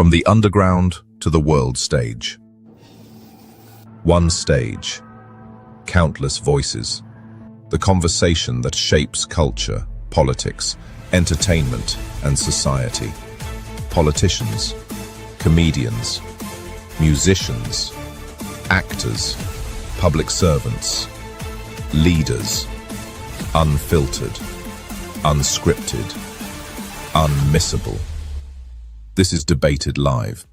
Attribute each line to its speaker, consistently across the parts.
Speaker 1: From the underground to the world stage. One stage, countless voices. The conversation that shapes culture, politics, entertainment, and society. Politicians, comedians, musicians, actors, public servants, leaders, unfiltered, unscripted, unmissable. This is Debated Live.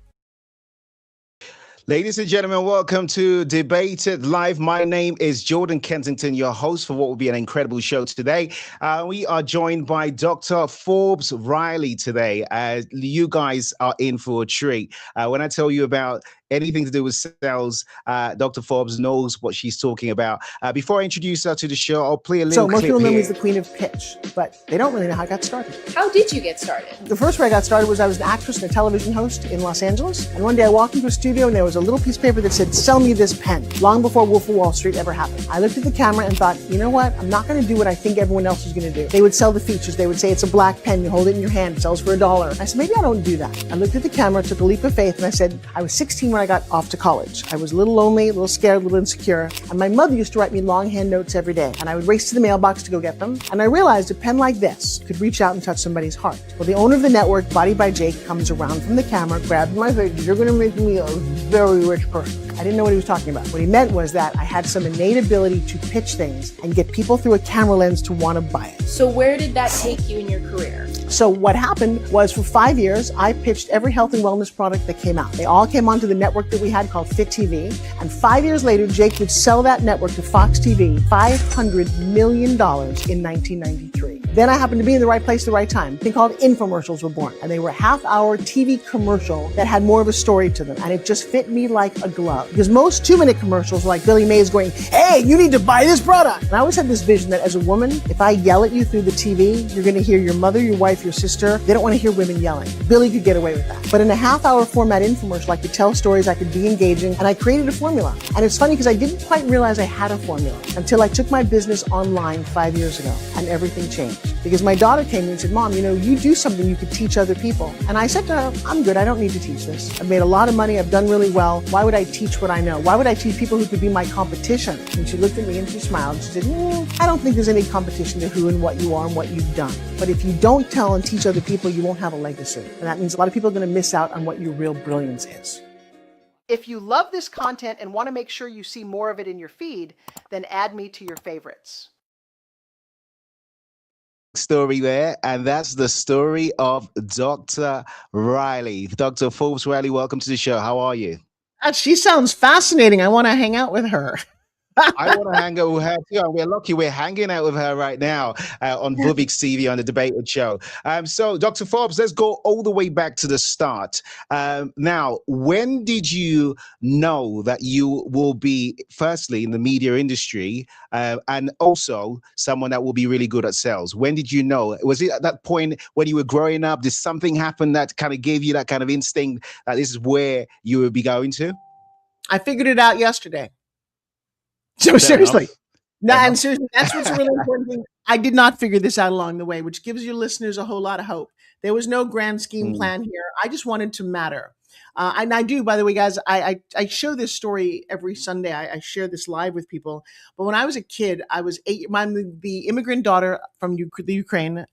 Speaker 2: Ladies and gentlemen, welcome to Debated Live. My name is Jordan Kensington, your host for what will be an incredible show today. We are joined by Dr. Forbes Riley today. You guys are in for a treat. When I tell you about anything to do with sales, Dr. Forbes knows what she's talking about. Before I introduce her to the show, I'll play a little clip here.
Speaker 3: So most people know me as the queen of pitch, but they don't really know how I got started.
Speaker 4: How did you get started?
Speaker 3: The first way I got started was I was an actress and a television host in Los Angeles. And one day I walked into a studio and there was a little piece of paper that said, "Sell me this pen," long before Wolf of Wall Street ever happened. I looked at the camera and thought, you know what? I'm not going to do what I think everyone else is going to do. They would sell the features. They would say it's a black pen. You hold it in your hand. It sells for $1. I said, maybe I don't do that. I looked at the camera, took a leap of faith, and I said, I was 16 when I got off to college. I was a little lonely, a little scared, a little insecure. And my mother used to write me longhand notes every day. And I would race to the mailbox to go get them. And I realized a pen like this could reach out and touch somebody's heart. Well, the owner of the network, Body by Jake, comes around from the camera, grabs my face, "You're going to make me a very rich person." I didn't know what he was talking about. What he meant was that I had some innate ability to pitch things and get people through a camera lens to want to buy it.
Speaker 4: So where did that take you in your career?
Speaker 3: So what happened was for 5 years, I pitched every health and wellness product that came out. They all came onto the network that we had called Fit TV. And 5 years later, Jake would sell that network to Fox TV, $500 million in 1993. Then I happened to be in the right place at the right time. A thing called infomercials were born. And they were half-hour TV commercial that had more of a story to them. And it just fit me like a glove. Because most 2-minute commercials were like Billy Mays going, "Hey, you need to buy this product." And I always had this vision that as a woman, if I yell at you through the TV, you're going to hear your mother, your wife, your sister. They don't want to hear women yelling. Billy could get away with that. But in a half-hour format infomercial, I could tell stories, I could be engaging, and I created a formula. And it's funny because I didn't quite realize I had a formula until I took my business online 5 years ago, and everything changed. Because my daughter came to me and said, "Mom, you do something you could teach other people." And I said to her, "I'm good. I don't need to teach this. I've made a lot of money. I've done really well. Why would I teach what I know? Why would I teach people who could be my competition?" And she looked at me and she smiled and she said, "I don't think there's any competition to who and what you are and what you've done. But if you don't tell and teach other people, you won't have a legacy. And that means a lot of people are going to miss out on what your real brilliance is." If you love this content and want to make sure you see more of it in your feed, then add me to your favorites.
Speaker 2: Story there, and that's the story of Dr. Riley. Dr. Forbes Riley, welcome to the show. How are you?
Speaker 3: She sounds fascinating. I want to hang out with her.
Speaker 2: I want to hang out with her too. And we're lucky we're hanging out with her right now on Buvix TV on the Debated Show. So, Dr. Forbes, let's go all the way back to the start. Now, when did you know that you will be, firstly, in the media industry and also someone that will be really good at sales? When did you know? Was it at that point when you were growing up? Did something happen that kind of gave you that kind of instinct that this is where you would be going to?
Speaker 3: I figured it out yesterday. So seriously, and seriously, that's what's a really important thing. I did not figure this out along the way, which gives your listeners a whole lot of hope. There was no grand scheme plan here. I just wanted to matter. And I do, by the way, guys, I show this story every Sunday. I share this live with people. But when I was a kid, I was 8. I'm the immigrant daughter from the Ukraine,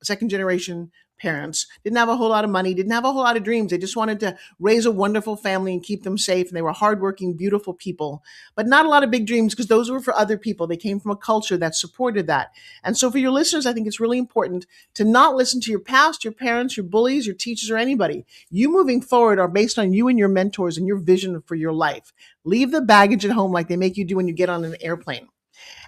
Speaker 3: second generation parents, didn't have a whole lot of money, didn't have a whole lot of dreams. They just wanted to raise a wonderful family and keep them safe. And they were hardworking, beautiful people, but not a lot of big dreams because those were for other people. They came from a culture that supported that. And so for your listeners, I think it's really important to not listen to your past, your parents, your bullies, your teachers, or anybody. You moving forward are based on you and your mentors and your vision for your life. Leave the baggage at home like they make you do when you get on an airplane.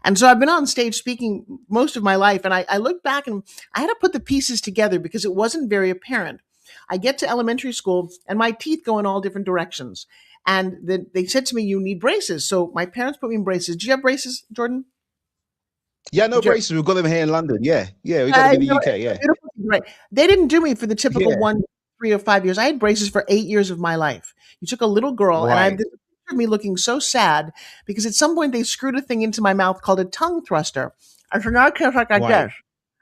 Speaker 3: And so I've been on stage speaking most of my life, and I look back and I had to put the pieces together because it wasn't very apparent. I get to elementary school and my teeth go in all different directions. And they said to me, "You need braces." So my parents put me in braces. Do you have braces, Jordan?
Speaker 2: Yeah, no braces. We've got them here in London. Yeah, we got them in the UK. Yeah.
Speaker 3: Right. They didn't do me for the typical 1, 3, or 5 years. I had braces for 8 years of my life. You took a little girl and I have this picture of me looking so sad because at some point they screwed a thing into my mouth called a tongue thruster. I said, "Now I can't talk like this."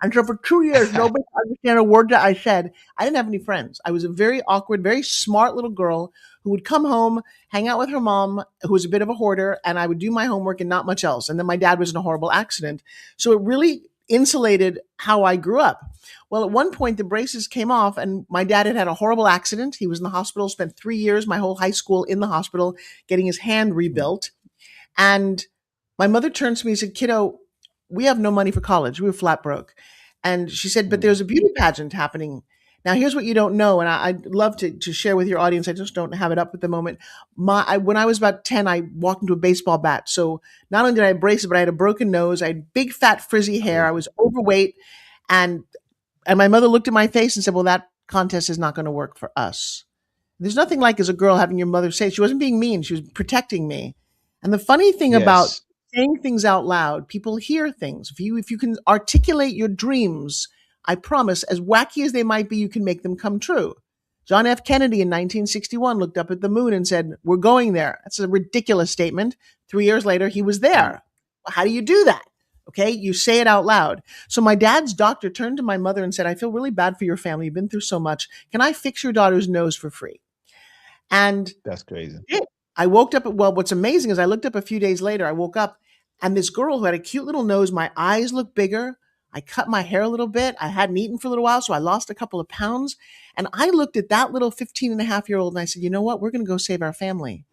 Speaker 3: And so for 2 years, nobody could understand a word that I said. I didn't have any friends. I was a very awkward, very smart little girl who would come home, hang out with her mom, who was a bit of a hoarder, and I would do my homework and not much else. And then my dad was in a horrible accident. So it really insulated how I grew up. Well, at one point, the braces came off, and my dad had a horrible accident. He was in the hospital, spent 3 years, my whole high school in the hospital, getting his hand rebuilt. And my mother turned to me and said, "Kiddo, we have no money for college. We were flat broke." And she said, "But there's a beauty pageant happening." Now, here's what you don't know, and I'd love to share with your audience. I just don't have it up at the moment. When I was about 10, I walked into a baseball bat. So not only did I have braces, but I had a broken nose. I had big, fat, frizzy hair. I was overweight. And my mother looked at my face and said, "Well, that contest is not going to work for us." There's nothing like as a girl having your mother say, she wasn't being mean. She was protecting me. And the funny thing about
Speaker 2: Yes.
Speaker 3: saying things out loud, people hear things. If you can articulate your dreams, I promise, as wacky as they might be, you can make them come true. John F. Kennedy in 1961 looked up at the moon and said, "We're going there." That's a ridiculous statement. 3 years later, he was there. Well, how do you do that? Okay, you say it out loud. So my dad's doctor turned to my mother and said, "I feel really bad for your family. You've been through so much. Can I fix your daughter's nose for free?" And
Speaker 2: That's crazy.
Speaker 3: I woke up, well, what's amazing is I looked up a few days later, I woke up and this girl who had a cute little nose, my eyes looked bigger. I cut my hair a little bit. I hadn't eaten for a little while, so I lost a couple of pounds. And I looked at that little 15-and-a-half-year-old and I said, "You know what? We're going to go save our family."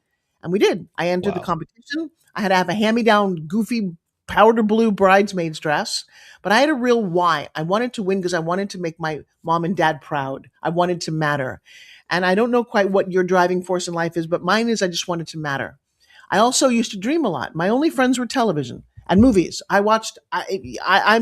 Speaker 3: And we did. I entered the
Speaker 2: Wow.
Speaker 3: competition. I had to have a hand-me-down, goofy, powder blue bridesmaid's dress. But I had a real why. I wanted to win because I wanted to make my mom and dad proud. I wanted to matter. And I don't know quite what your driving force in life is, but mine is I just wanted to matter. I also used to dream a lot. My only friends were television and movies. I'm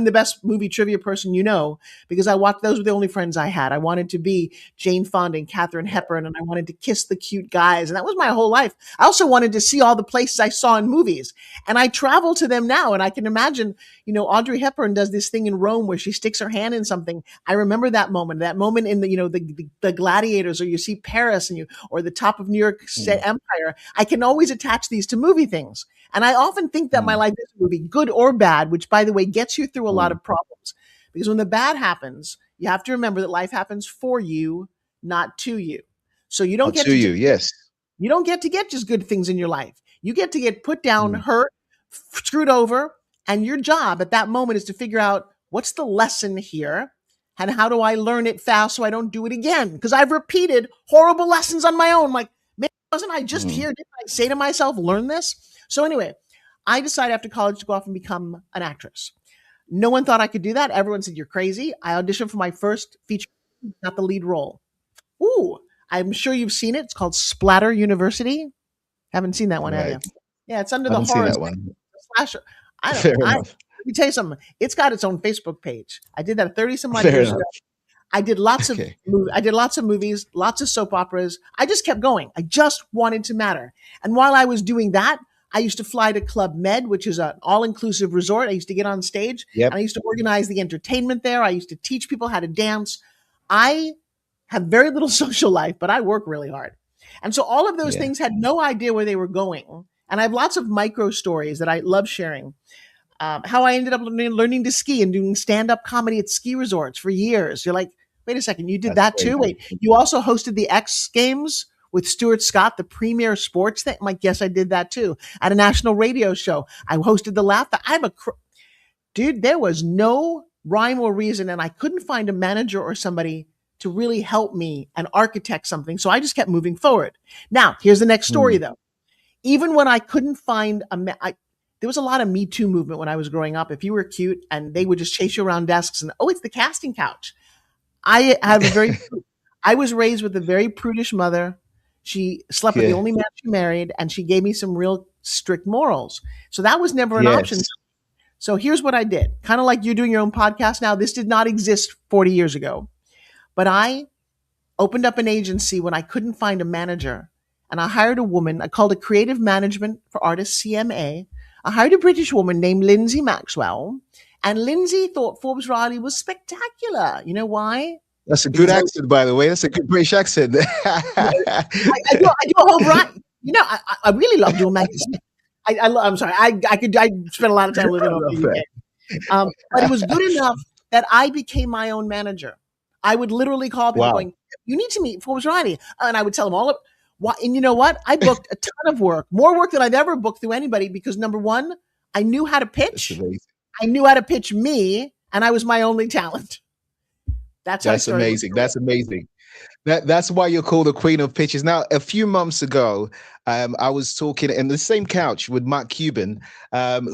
Speaker 3: the best movie trivia person you know because I watched, those were the only friends I had. I wanted to be Jane Fonda and Katharine Hepburn, and I wanted to kiss the cute guys. And that was my whole life. I also wanted to see all the places I saw in movies. And I travel to them now. And I can imagine, Audrey Hepburn does this thing in Rome where she sticks her hand in something. I remember that moment in the Gladiators, or you see Paris or the top of New York Empire. I can always attach these to movie things. And I often think that my life is a movie, good or bad, which, by the way, gets you through a lot of problems. Because when the bad happens, you have to remember that life happens for you, not to you. So you don't
Speaker 2: Not
Speaker 3: get
Speaker 2: to you, yes.
Speaker 3: you don't get to get just good things in your life. You get to get put down, hurt, screwed over, and your job at that moment is to figure out what's the lesson here and how do I learn it fast so I don't do it again? Because I've repeated horrible lessons on my own. Like, man, wasn't I just here? Didn't I say to myself, learn this? So anyway, I decided after college to go off and become an actress. No one thought I could do that. Everyone said, "You're crazy." I auditioned for my first feature, got the lead role. Ooh, I'm sure you've seen it. It's called Splatter University. Haven't seen that one, have you?
Speaker 2: Right.
Speaker 3: Yeah, it's under
Speaker 2: I
Speaker 3: the
Speaker 2: haven't seen
Speaker 3: horror
Speaker 2: that one.
Speaker 3: slasher.
Speaker 2: Fair enough.
Speaker 3: Let me tell you something. It's got its own Facebook page. I did that 30 some odd
Speaker 2: Fair
Speaker 3: years
Speaker 2: enough.
Speaker 3: ago. I did lots of
Speaker 2: Okay.
Speaker 3: movies, lots of soap operas. I just kept going. I just wanted to matter. And while I was doing that, I used to fly to Club Med, which is an all-inclusive resort. I used to get on stage
Speaker 2: Yep.
Speaker 3: and I used to organize the entertainment there. I used to teach people how to dance. I have very little social life, but I work really hard. And so all of those
Speaker 2: Yeah.
Speaker 3: things had no idea where they were going. And I have lots of micro stories that I love sharing. How I ended up learning to ski and doing stand-up comedy at ski resorts for years. You're like, wait a second, you did that
Speaker 2: That's
Speaker 3: too?
Speaker 2: crazy.
Speaker 3: Wait, you also hosted the X Games with Stuart Scott, the premier sports thing? I'm like, yes, I did that too. At a national radio show, I hosted the Laugh. Dude, there was no rhyme or reason, and I couldn't find a manager or somebody to really help me and architect something. So I just kept moving forward. Now, here's the next story though. Even when I couldn't find there was a lot of Me Too movement when I was growing up. If you were cute and they would just chase you around desks and, oh, it's the casting couch. I was raised with a very prudish mother. She slept with the
Speaker 2: Yeah.
Speaker 3: only man she married, and she gave me some real strict morals. So that was never an option.
Speaker 2: Yes.
Speaker 3: So here's what I did. Kind of like you're doing your own podcast now. This did not exist 40 years ago. But I opened up an agency when I couldn't find a manager. And I hired a woman. I called it Creative Management for Artists, CMA. I hired a British woman named Lindsay Maxwell. And Lindsay thought Forbes Riley was spectacular. You know why?
Speaker 2: That's a good accent, by the way. That's a good British accent.
Speaker 3: I do a whole variety. I really love doing magazines. I'm sorry. I spent a lot of time living over the UK. But it was good enough that I became my own manager. I would literally call people
Speaker 2: Wow.
Speaker 3: going, you need to meet Forbes Riley. And I would tell them all of what, and you know what? I booked a ton of work, more work than I've ever booked through anybody, because number one, I knew how to
Speaker 2: That's
Speaker 3: pitch.
Speaker 2: amazing.
Speaker 3: I knew how to pitch me, and I was my only talent. That's how I
Speaker 2: That's
Speaker 3: started.
Speaker 2: amazing. That's amazing. That's why you're called the queen of pitches. Now, a few months ago, I was talking in the same couch with Mark Cuban,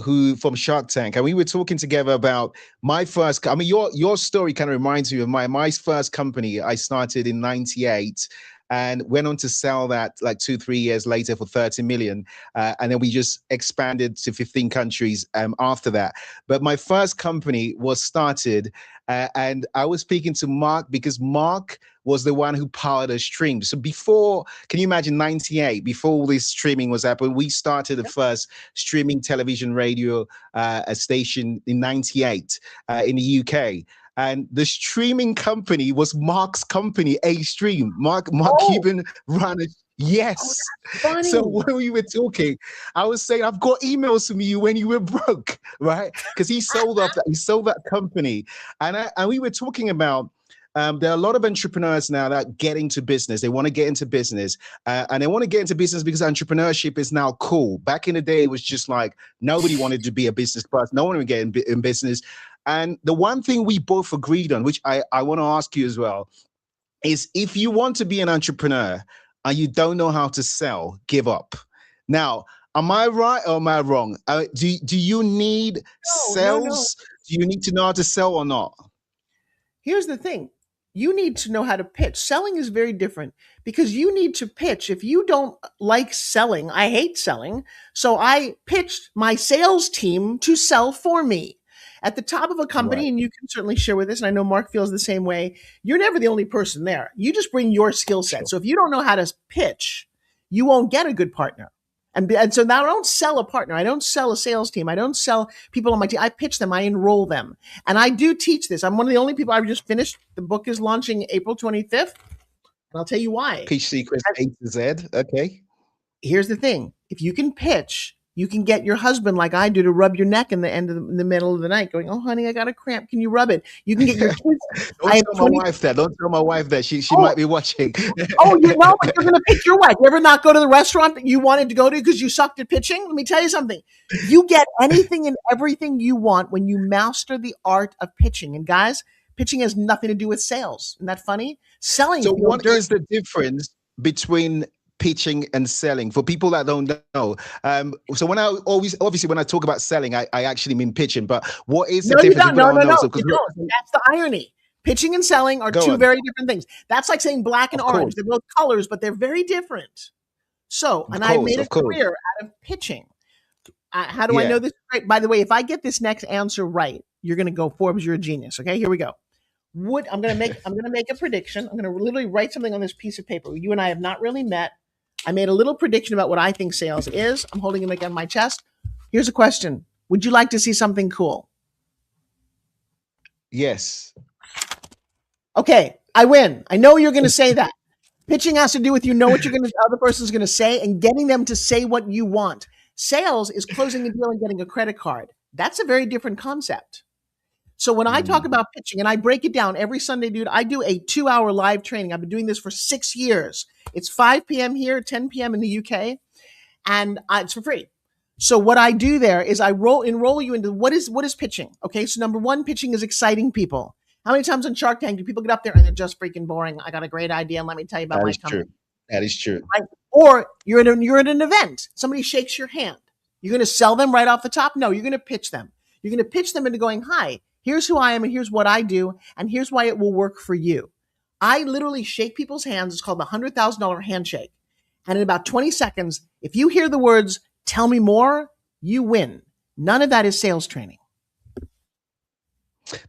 Speaker 2: who from Shark Tank, and we were talking together about my first. I mean, your story kind of reminds me of my first company. I started in '98. And went on to sell that like 2-3 years later for 30 million. And then we just expanded to 15 countries after that. But my first company was started, and I was speaking to Mark because Mark was the one who powered a stream. So before, can you imagine 98, before all this streaming was happening, we started the first streaming television radio a station in 98 in the UK. And the streaming company was Mark's company, A Stream. Mark Cuban ran it. Yes.
Speaker 3: Funny.
Speaker 2: So when we were talking, I was saying, I've got emails from you when you were broke, right? Because he sold that company. And we were talking about there are a lot of entrepreneurs now that get into business. They want to get into business, and they want to get into business because entrepreneurship is now cool. Back in the day, it was just like nobody wanted to be a business person. No one would get in business. And the one thing we both agreed on, which I want to ask you as well, is if you want to be an entrepreneur and you don't know how to sell, give up. Now, am I right or am I wrong? Do you need sales?
Speaker 3: No.
Speaker 2: Do you need to know how to sell or not?
Speaker 3: Here's the thing. You need to know how to pitch. Selling is very different because you need to pitch. If you don't like selling, I hate selling. So I pitched my sales team to sell for me. At the top of a company,
Speaker 2: Right.
Speaker 3: and you can certainly share with this, and I know Mark feels the same way, you're never the only person there. You just bring your skill set.
Speaker 2: Sure.
Speaker 3: So if you don't know how to pitch, you won't get a good partner. And so now I don't sell a partner. I don't sell a sales team. I don't sell people on my team. I pitch them. I enroll them. And I do teach this. I'm one of the only people. I've just finished. The book is launching April 25th. And I'll tell you why.
Speaker 2: Pitch Secrets A to Z. Okay.
Speaker 3: Here's the thing. If you can pitch, you can get your husband, like I do, to rub your neck in the middle of the night going, oh, honey, I got a cramp. Can you rub it? You can get your kids.
Speaker 2: Don't tell my wife that. Don't tell my wife that. She might be watching.
Speaker 3: Oh, you know, but you're going to pitch your wife. You ever not go to the restaurant that you wanted to go to because you sucked at pitching? Let me tell you something. You get anything and everything you want when you master the art of pitching. And guys, pitching has nothing to do with sales. Isn't that funny? Selling.
Speaker 2: So what is the difference between pitching and selling for people that don't know? So when I talk about selling, I actually mean pitching, but what is the difference?
Speaker 3: No. That's the irony. Pitching and selling are two very different things. That's like saying black and orange. They're both colors, but they're very different. So, I made a career out of pitching. How do I know this? Right. By the way, if I get this next answer right, you're going to go, Forbes, you're a genius. Okay, here we go. I'm going to make a prediction. I'm going to literally write something on this piece of paper. You and I have not really met. I made a little prediction about what I think sales is. I'm holding it on my chest. Here's a question. Would you like to see something cool?
Speaker 2: Yes.
Speaker 3: Okay, I win. I know you're going to say that. Pitching has to do with know what the other person's going to say and getting them to say what you want. Sales is closing a deal and getting a credit card. That's a very different concept. So when I talk about pitching, and I break it down every Sunday, dude, I do a 2-hour live training. I've been doing this for 6 years. It's 5 p.m. here, 10 p.m. in the UK, and it's for free. So what I do there is I enroll you into what is pitching. Okay, so number one, pitching is exciting people. How many times on Shark Tank do people get up there and they're just freaking boring? I got a great idea, and let me tell you about my company.
Speaker 2: That is true.
Speaker 3: Right? Or you're at an event. Somebody shakes your hand. You're going to sell them right off the top? No, you're going to pitch them. You're going to pitch them into going, hi, here's who I am, and here's what I do, and here's why it will work for you. I literally shake people's hands. It's called the $100,000 handshake. And in about 20 seconds, if you hear the words, tell me more, you win. None of that is sales training.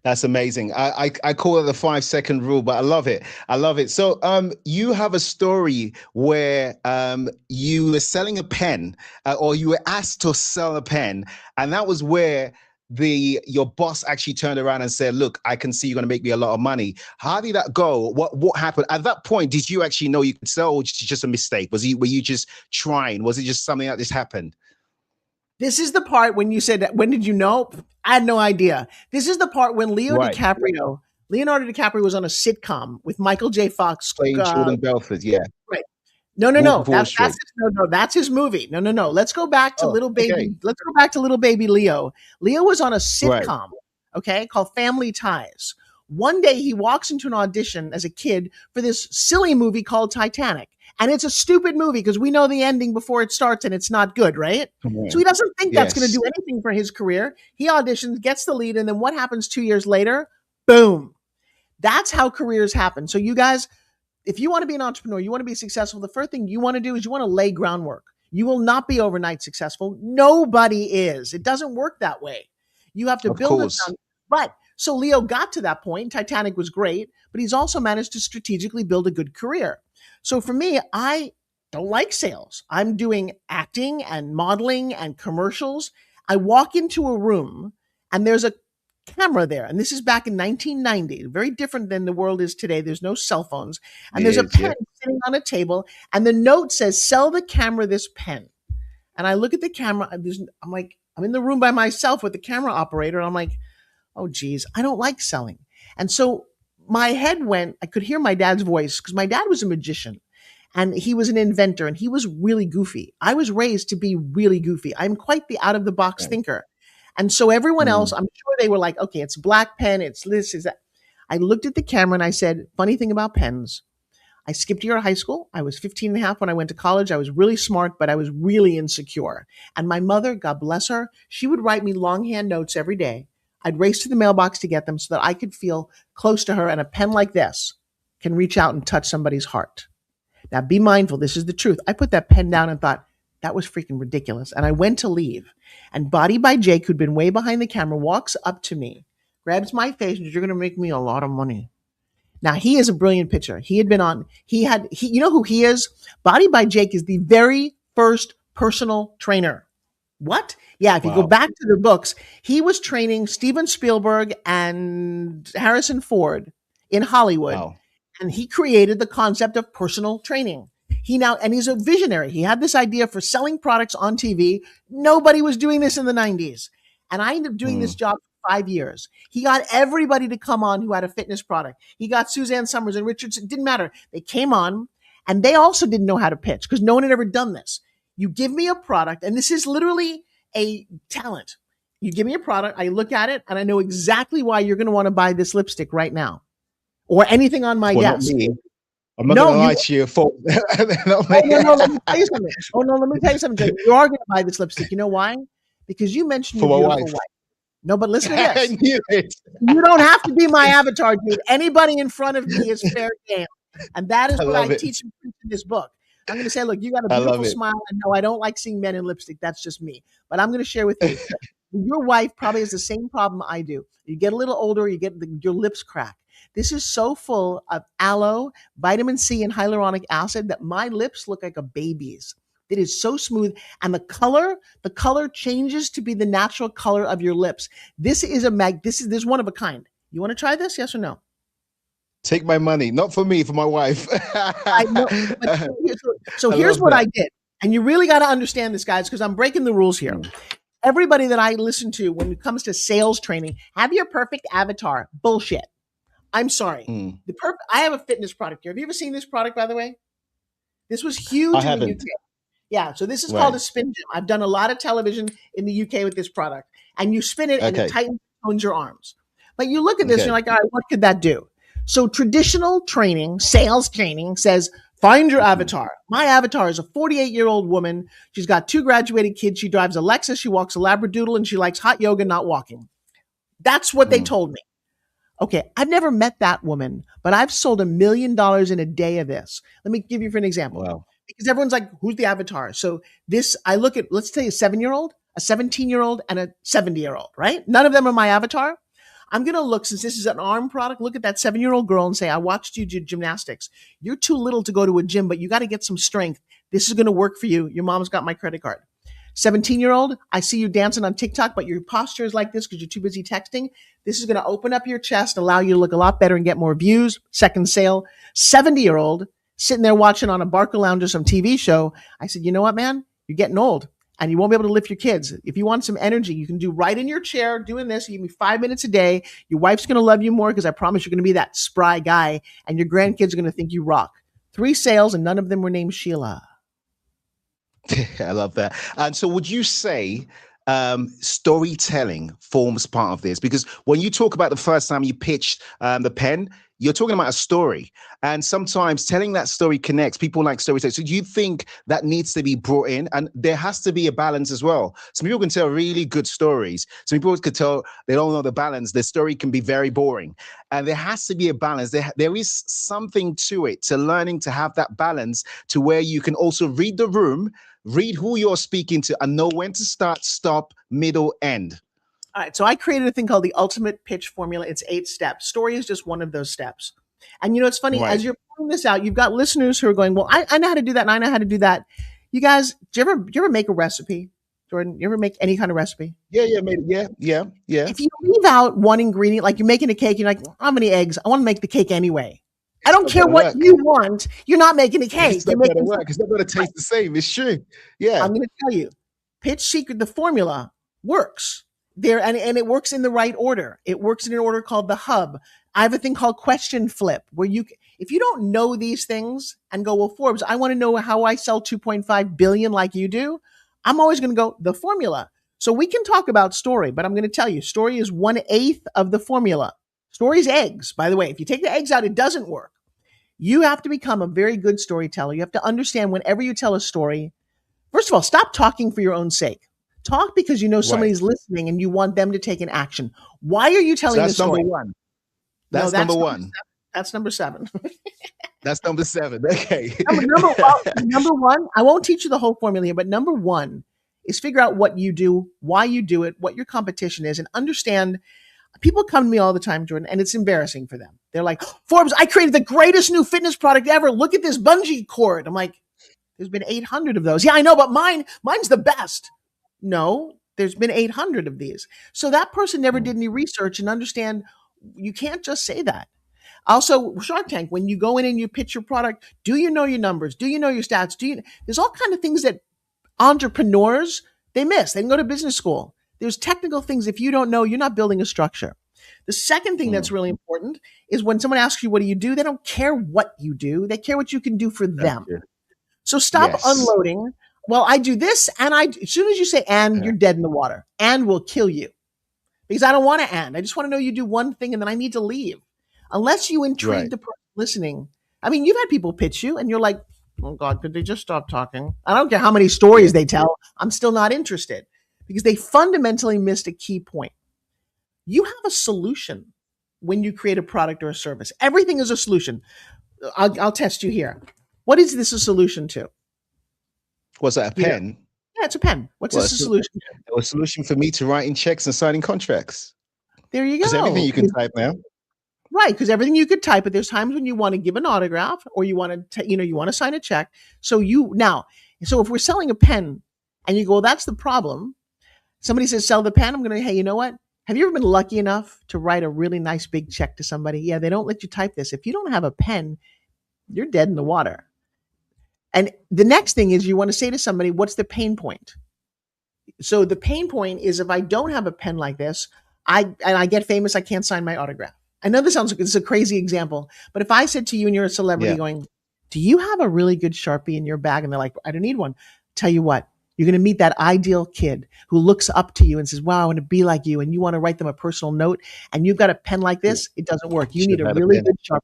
Speaker 2: That's amazing. I call it the 5-second rule, but I love it. I love it. So you have a story where you were selling a pen or you were asked to sell a pen. And that was where your boss actually turned around and said, look, I can see you're going to make me a lot of money. How did that go? What happened? At that point, did you actually know you could sell, or was it just a mistake? Were you just trying? Was it just something that just happened?
Speaker 3: This is the part when you said, when did you know? I had no idea. This is the part when
Speaker 2: Right.
Speaker 3: Leonardo DiCaprio was on a sitcom with Michael J. Fox.
Speaker 2: Playing Jordan Belfort. Yeah.
Speaker 3: Right. No.
Speaker 2: Wolf of Wall
Speaker 3: That's
Speaker 2: Street.
Speaker 3: that's his movie. No. Let's go back to
Speaker 2: Oh,
Speaker 3: little baby.
Speaker 2: okay.
Speaker 3: Let's go back to little baby Leo. Leo was on a
Speaker 2: Right.
Speaker 3: sitcom, okay, called Family Ties. One day he walks into an audition as a kid for this silly movie called Titanic. And it's a stupid movie because we know the ending before it starts and it's not good, right?
Speaker 2: Come on.
Speaker 3: So he doesn't think that's going to
Speaker 2: Yes.
Speaker 3: do anything for his career. He auditions, gets the lead, and then what happens 2 years later? Boom. That's how careers happen. So you guys, if you want to be an entrepreneur, you want to be successful, the first thing you want to do is you want to lay groundwork. You will not be overnight successful. Nobody is. It doesn't work that way. You have to
Speaker 2: Of
Speaker 3: build it
Speaker 2: course.
Speaker 3: down. But so Leo got to that point. Titanic was great, but he's also managed to strategically build a good career. So for me, I don't like sales. I'm doing acting and modeling and commercials. I walk into a room and there's a camera there. And this is back in 1990, very different than the world is today. There's no cell phones. And there's a
Speaker 2: Yes, yeah.
Speaker 3: pen sitting on a table. And the note says, sell the camera this pen. And I look at the camera. I'm like, I'm in the room by myself with the camera operator. And I'm like, oh, geez, I don't like selling. And so my head went, I could hear my dad's voice because my dad was a magician and he was an inventor and he was really goofy. I was raised to be really goofy. I'm quite the out of the box
Speaker 2: Right.
Speaker 3: thinker. And so everyone
Speaker 2: Mm.
Speaker 3: else, I'm sure they were like, okay, it's black pen, it's this, is that. I looked at the camera and I said, funny thing about pens, I skipped a year of high school. I was 15 and a half when I went to college. I was really smart, but I was really insecure. And my mother, God bless her, she would write me longhand notes every day. I'd race to the mailbox to get them so that I could feel close to her. And a pen like this can reach out and touch somebody's heart. Now, be mindful. This is the truth. I put that pen down and thought, that was freaking ridiculous. And I went to leave. And Body by Jake, who'd been way behind the camera, walks up to me, grabs my face, and says, you're going to make me a lot of money. Now, he is a brilliant pitcher. He had been on, you know who he is? Body by Jake is the very first personal trainer. What? Yeah, if you go
Speaker 2: Wow.
Speaker 3: back to the books, he was training Steven Spielberg and Harrison Ford in Hollywood.
Speaker 2: Wow.
Speaker 3: And he created the concept of personal training. And he's a visionary. He had this idea for selling products on TV. Nobody was doing this in the 90s. And I ended up doing this job for 5 years. He got everybody to come on who had a fitness product. He got Suzanne Summers and Richardson. It didn't matter. They came on and they also didn't know how to pitch because no one had ever done this. You give me a product, and this is literally a talent. You give me a product, I look at it, and I know exactly why you're going to want to buy this lipstick right now or anything on my
Speaker 2: Well, not
Speaker 3: desk.
Speaker 2: me. I'm not
Speaker 3: No,
Speaker 2: going to
Speaker 3: you-
Speaker 2: lie to you. Not
Speaker 3: Oh,
Speaker 2: me.
Speaker 3: no, let me tell you something. Oh, no, let me tell you something, Jake. You are going to buy this lipstick. You know why? Because you mentioned
Speaker 2: For
Speaker 3: your
Speaker 2: my
Speaker 3: beautiful
Speaker 2: wife.
Speaker 3: wife. No, but listen to
Speaker 2: I
Speaker 3: this.
Speaker 2: knew it.
Speaker 3: You don't have to be my avatar, dude. Anybody in front of me is fair game. And that is
Speaker 2: I
Speaker 3: what I
Speaker 2: love it.
Speaker 3: teach and preach in this book. I'm going to say, look, you got a
Speaker 2: I love
Speaker 3: beautiful
Speaker 2: it.
Speaker 3: smile. And no, I don't like seeing men in lipstick. That's just me. But I'm going to share with you. Your wife probably has the same problem I do. You get a little older, your lips crack. This is so full of aloe, vitamin C, and hyaluronic acid that my lips look like a baby's. It is so smooth. And the color changes to be the natural color of your lips. This is this is one of a kind. You want to try this? Yes or no?
Speaker 2: Take my money. Not for me, for my wife.
Speaker 3: I know. But so
Speaker 2: I
Speaker 3: here's
Speaker 2: love
Speaker 3: what
Speaker 2: that.
Speaker 3: I did. And you really got to understand this, guys, because I'm breaking the rules here. Everybody that I listen to when it comes to sales training, have your perfect avatar. Bullshit. I'm sorry.
Speaker 2: Mm.
Speaker 3: I have a fitness product here. Have you ever seen this product, by the way? This was huge
Speaker 2: I
Speaker 3: in the
Speaker 2: haven't.
Speaker 3: UK. Yeah, so this is
Speaker 2: Right.
Speaker 3: called a spin gym. I've done a lot of television in the UK with this product. And you spin it and
Speaker 2: Okay.
Speaker 3: it tightens and tones your arms. But you look at this and
Speaker 2: Okay.
Speaker 3: you're like, all right, what could that do? So traditional training, sales training says, find your avatar. My avatar is a 48-year-old woman. She's got 2 graduated kids. She drives a Lexus. She walks a Labradoodle and she likes hot yoga, not walking. That's what they told me. Okay, I've never met that woman, but I've sold $1 million in a day of this. Let me give you for an example.
Speaker 2: Wow.
Speaker 3: Because everyone's like, who's the avatar? So I look at, let's say a 7-year-old, a 17-year-old, and a 70-year-old, right? None of them are my avatar. I'm going to look, since this is an arm product, look at that 7-year-old girl and say, I watched you do gymnastics. You're too little to go to a gym, but you got to get some strength. This is going to work for you. Your mom's got my credit card. 17-year-old, I see you dancing on TikTok, but your posture is like this because you're too busy texting. This is going to open up your chest, allow you to look a lot better and get more views. Second sale. 70-year-old, sitting there watching on a Barca Lounge or some TV show. I said, you know what, man? You're getting old. and you won't be able to lift your kids. If you want some energy, you can do right in your chair doing this. You give me 5 minutes a day. Your wife's going to love you more because I promise you're going to be that spry guy, and your grandkids are going to think you rock. 3 sales, and none of them were named Sheila.
Speaker 2: I love that. And so would you say storytelling forms part of this? Because when you talk about the first time you pitched the pen, you're talking about a story. And sometimes telling that story connects. People like storytelling. So do you think that needs to be brought in? And there has to be a balance as well. Some people can tell really good stories. Some people could tell they don't know the balance. The story can be very boring. And there has to be a balance. There is something to it, to learning to have that balance to where you can also read the room, read who you're speaking to, and know when to start, stop, middle, end.
Speaker 3: All right, so I created a thing called the Ultimate Pitch Formula. It's 8 steps. Story is just one of those steps. And you know, it's funny, as you're putting this out, you've got listeners who are going, well, I know how to do that, and I know how to do that. You guys, do you ever make a recipe? Jordan, you ever make any kind of recipe?
Speaker 2: Yeah.
Speaker 3: If you leave out one ingredient, like you're making a cake, you're like, how many eggs? I want to make the cake anyway. I don't care what you want. You're not making a cake.
Speaker 2: It's not going to work. It's not going to taste the same. It's true. Yeah.
Speaker 3: I'm going to tell you, Pitch Secret, the formula works there, and it works in the right order. It works in an order called the hub. I have a thing called question flip, where if you don't know these things and go, well, Forbes, I want to know how I sell 2.5 billion like you do. I'm always going to go the formula. So we can talk about story, but I'm going to tell you, story is 1/8 of the formula. Story is eggs, by the way. If you take the eggs out, it doesn't work. You have to become a very good storyteller. You have to understand whenever you tell a story, first of all, stop talking for your own sake. Talk because you know somebody's listening and you want them to take an action. Why are you telling the story?
Speaker 2: Number one. That's number one.
Speaker 3: That's number 7.
Speaker 2: That's number 7. Okay.
Speaker 3: Number 1, I won't teach you the whole formula here, but number 1 is figure out what you do, why you do it, what your competition is, and understand. People come to me all the time, Jordan, and it's embarrassing for them. They're like, Forbes, I created the greatest new fitness product ever. Look at this bungee cord. I'm like, there's been 800 of those. Yeah, I know, but mine's the best. No, there's been 800 of these. So that person never did any research and understand you can't just say that. Also, Shark Tank, when you go in and you pitch your product, do you know your numbers? Do you know your stats? There's all kinds of things that entrepreneurs, they miss. They can go to business school. There's technical things. If you don't know, you're not building a structure. The second thing that's really important is when someone asks you, what do you do? They don't care what you do. They care what you can do for them. So stop unloading. Well, I do this, and as soon as you say and, you're dead in the water. And will kill you. Because I don't want to and. I just want to know you do one thing, and then I need to leave. Unless you intrigue the person listening. I mean, you've had people pitch you, and you're like, oh, God, could they just stop talking? I don't care how many stories they tell. I'm still not interested. Because they fundamentally missed a key point. You have a solution when you create a product or a service. Everything is a solution. I'll test you here. What is this a solution to?
Speaker 2: Was that a pen?
Speaker 3: Yeah, it's a pen. What's this a solution to?
Speaker 2: A solution for me to writing checks and signing contracts.
Speaker 3: There you go.
Speaker 2: Because everything you can type now.
Speaker 3: Right, because everything you could type, but there's times when you want to give an autograph or you want to, you want to sign a check. So if we're selling a pen and you go, well, that's the problem. Somebody says, sell the pen. I'm going to, hey, you know what? Have you ever been lucky enough to write a really nice big check to somebody? Yeah, they don't let you type this. If you don't have a pen, you're dead in the water. And the next thing is you want to say to somebody, what's the pain point? So the pain point is if I don't have a pen like this, I get famous, I can't sign my autograph. I know this is a crazy example, but if I said to you and you're a celebrity going, do you have a really good Sharpie in your bag? And they're like, I don't need one. Tell you what, you're going to meet that ideal kid who looks up to you and says, wow, I want to be like you. And you want to write them a personal note and you've got a pen like this. It doesn't work. You need a really good Sharpie.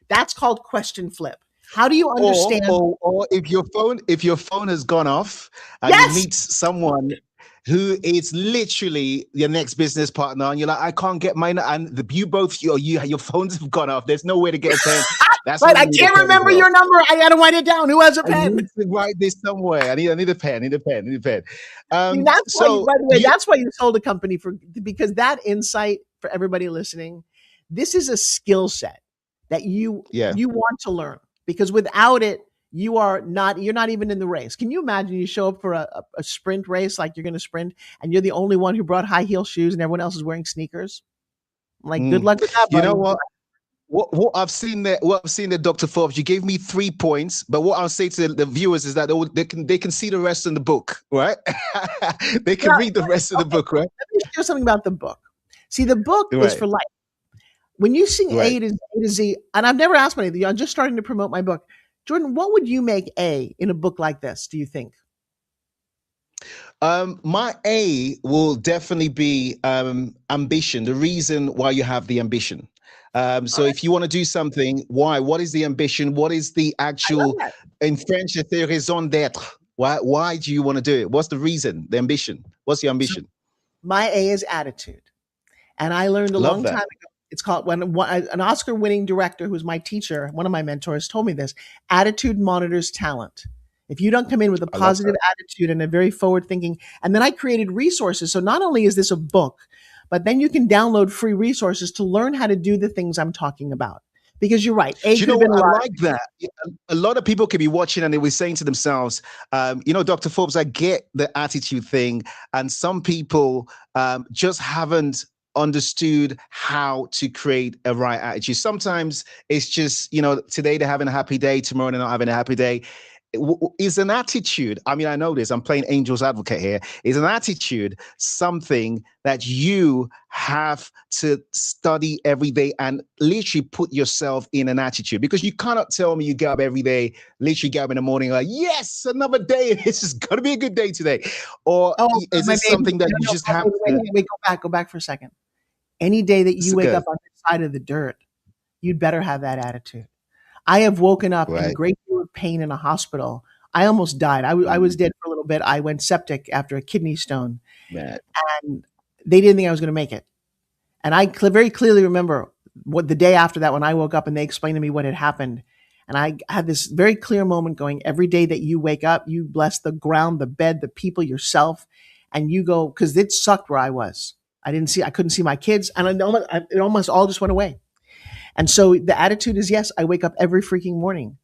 Speaker 3: That's called question flip. How do you understand?
Speaker 2: Or if your phone has gone off and you meet someone who is literally your next business partner, and you're like, I can't get mine, and your phones have gone off. There's no way to get a pen. That's
Speaker 3: right. I can't remember your number. I got to write it down. Who has a pen?
Speaker 2: I need to write this somewhere. I need a pen.
Speaker 3: That's why you sold a company because that insight for everybody listening. This is a skill set that you want to learn. Because without it, you're not even in the race. Can you imagine you show up for a sprint race, like you're going to sprint, and you're the only one who brought high heel shoes and everyone else is wearing sneakers? I'm like, good luck with that, buddy.
Speaker 2: You know what? what I've seen there, Dr. Forbes, you gave me 3 points, but what I'll say to the viewers is that they can see the rest in the book, right? They can
Speaker 3: Yeah,
Speaker 2: read the rest of the
Speaker 3: okay.
Speaker 2: book, right?
Speaker 3: Let me share something about the book. See, the book is
Speaker 2: Right,
Speaker 3: for life. When you sing
Speaker 2: right.
Speaker 3: A to Z, and I've never asked anybody, I'm just starting to promote my book. Jordan, what would you make A in a book like this, do you think?
Speaker 2: My A will definitely be ambition. The reason why you have the ambition. So if you want to do something, why? What is the ambition? What is the
Speaker 3: I love
Speaker 2: actual,
Speaker 3: that.
Speaker 2: in French, c'est raison d'être. Why do you want to do it? What's the reason? The ambition. What's the
Speaker 3: So
Speaker 2: ambition?
Speaker 3: my A is attitude. And I learned a
Speaker 2: Love
Speaker 3: long time
Speaker 2: that.
Speaker 3: ago. It's called when an Oscar-winning director, who's my teacher, one of my mentors, told me this: attitude monitors talent. If you don't come in with a
Speaker 2: I love
Speaker 3: positive
Speaker 2: that.
Speaker 3: attitude and a very forward-thinking, and then I created resources. So not only is this a book, but then you can download free resources to learn how to do the things I'm talking about. Because you're right, A
Speaker 2: Do you
Speaker 3: could
Speaker 2: know
Speaker 3: have been
Speaker 2: what?
Speaker 3: a
Speaker 2: I
Speaker 3: lot.
Speaker 2: like that. Yeah, a lot of people could be watching and they were saying to themselves, Dr. Forbes, I get the attitude thing. And some people just haven't understood how to create a right attitude. Sometimes it's just, today they're having a happy day, tomorrow they're not having a happy day. Is an attitude, I mean, I know this, I'm playing angel's advocate here. Is an attitude something that you have to study every day and literally put yourself in an attitude? Because you cannot tell me you get up every day, literally get up in the morning like, yes, another day. This is going to be a good day today. Or
Speaker 3: Oh,
Speaker 2: is
Speaker 3: my
Speaker 2: this
Speaker 3: baby,
Speaker 2: something that you
Speaker 3: no,
Speaker 2: just have to?
Speaker 3: wait, go back for a second. Any day that
Speaker 2: It's
Speaker 3: you wake
Speaker 2: good.
Speaker 3: up on the side of the dirt, you'd better have that attitude. I have woken up in a
Speaker 2: Right.
Speaker 3: great deal of pain in a hospital. I almost died. I was dead for a little bit. I went septic after a kidney stone,
Speaker 2: Man.
Speaker 3: and they didn't think I was going to make it. And I very clearly remember what the day after that when I woke up and they explained to me what had happened. And I had this very clear moment going, every day that you wake up, you bless the ground, the bed, the people, yourself, and you go, because it sucked where I was. I couldn't see my kids, and it almost all just went away. And so the attitude is, yes, I wake up every freaking morning,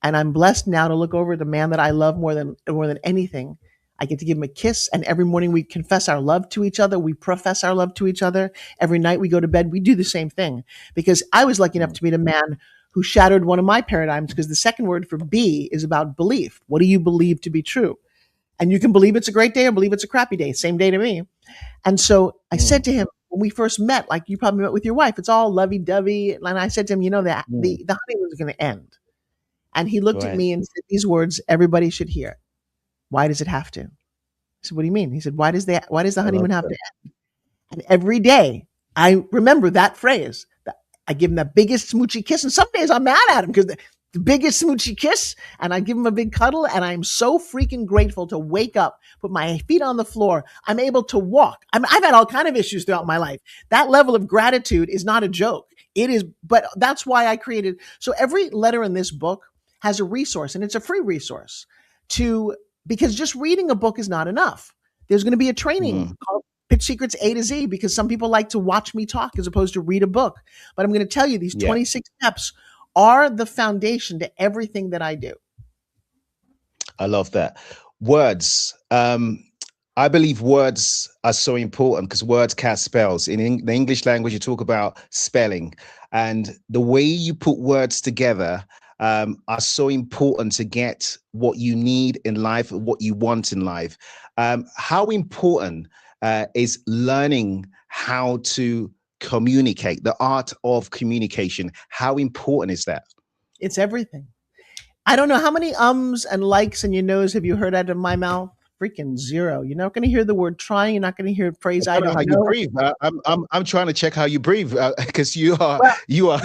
Speaker 3: and I'm blessed now to look over the man that I love more than anything. I get to give him a kiss, and every morning we confess our love to each other. We profess our love to each other. Every night we go to bed, we do the same thing. Because I was lucky enough to meet a man who shattered one of my paradigms, because the second word for B is about belief. What do you believe to be true? And you can believe it's a great day or believe it's a crappy day. Same day to me. And so I said to him when we first met, like you probably met with your wife, it's all lovey dovey. And I said to him, that the honeymoon's going to end. And he looked at
Speaker 2: Right.
Speaker 3: me and said these words everybody should hear. Why does it have to? I said, what do you mean? He said, why does the
Speaker 2: I love
Speaker 3: honeymoon have
Speaker 2: that.
Speaker 3: to end? And every day I remember that phrase. I give him the biggest smoochy kiss. And some days I'm mad at him because the biggest smoochy kiss, and I give him a big cuddle. And I'm so freaking grateful to wake up, put my feet on the floor. I'm able to walk. I've had all kind of issues throughout my life. That level of gratitude is not a joke. It is, but that's why I created. So every letter in this book has a resource, and it's a free resource because just reading a book is not enough. There's going to be a training called Pitch Secrets A to Z, because some people like to watch me talk as opposed to read a book. But I'm going to tell you, these
Speaker 2: Yeah.
Speaker 3: 26 steps are the foundation to everything that I do.
Speaker 2: I love that. Words. I believe words are so important because words cast spells. In the English language, you talk about spelling, and the way you put words together are so important to get what you need in life, what you want in life. How important is learning how to communicate, the art of communication? How important is that?
Speaker 3: It's everything. I don't know how many ums and likes and you knows have you heard out of my mouth? Freaking zero. You're not going to hear the word trying. You're not going to hear a phrase I
Speaker 2: I don't know
Speaker 3: don't
Speaker 2: how you
Speaker 3: know.
Speaker 2: breathe. I'm trying to check how you breathe because you are
Speaker 3: Well,
Speaker 2: you are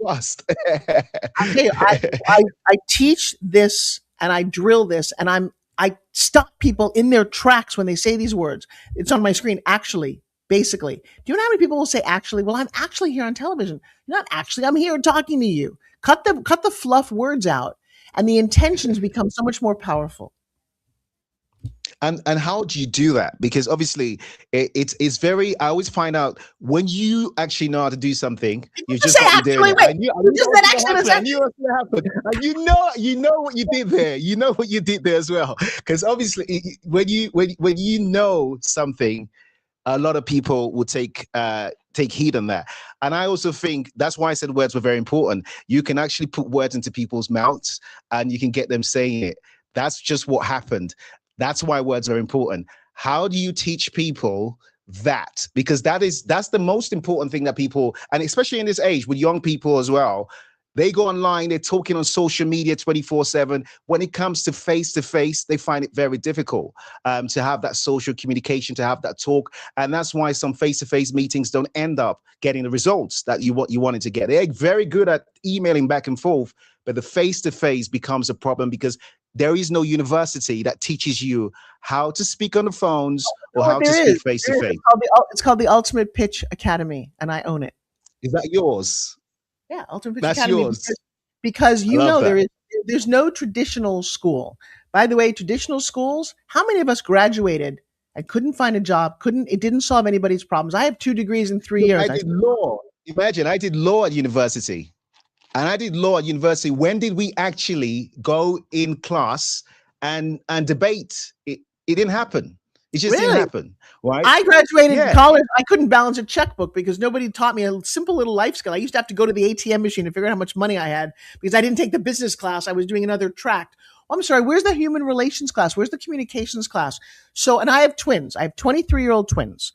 Speaker 2: fast.
Speaker 3: I tell you, I teach this and I drill this, and I stop people in their tracks when they say these words. It's on my screen. Actually, basically, do you know how many people will say actually? Well, I'm actually here on television. You're not actually. I'm here talking to you. Cut the fluff words out, and the intentions become so much more powerful.
Speaker 2: And how do you do that? Because obviously it's very. I always find out when you actually know how to do something, you
Speaker 3: Just
Speaker 2: just
Speaker 3: say
Speaker 2: got me doing
Speaker 3: actually.
Speaker 2: it.
Speaker 3: Wait,
Speaker 2: I knew
Speaker 3: you just said
Speaker 2: what's
Speaker 3: actually.
Speaker 2: gonna happen. I knew what's gonna happen. And you know what you did there. You know what you did there as well. Because obviously, when you know something, a lot of people will take take heed on that. And I also think that's why I said words were very important. You can actually put words into people's mouths and you can get them saying it. That's just what happened. That's why words are important. How do you teach people that? Because that's the most important thing that people, and especially in this age with young people as well, they go online, they're talking on social media 24/7. When it comes to face, they find it very difficult to have that social communication, to have that talk. And that's why some face-to-face meetings don't end up getting the results that you wanted to get. They're very good at emailing back and forth, but the face-to-face becomes a problem because there is no university that teaches you how to speak on the phones or how to speak face-to-face.
Speaker 3: It's called the Ultimate Pitch Academy, and I own it.
Speaker 2: Is that yours?
Speaker 3: Yeah, Ultimate Pitch
Speaker 2: That's
Speaker 3: Academy.
Speaker 2: yours.
Speaker 3: Because there's no traditional school. By the way, traditional schools, how many of us graduated and couldn't find a job, it didn't solve anybody's problems? I have 2 degrees in 3 years.
Speaker 2: I did law. Imagine, I did law at university. And I did law at university. When did we actually go in class and debate? It didn't happen. It just didn't happen, right?
Speaker 3: I graduated in college. I couldn't balance a checkbook because nobody taught me a simple little life skill. I used to have to go to the ATM machine to figure out how much money I had because I didn't take the business class. I was doing another track. Oh, I'm sorry. Where's the human relations class? Where's the communications class? So, and I have twins. I have 23-year-old twins.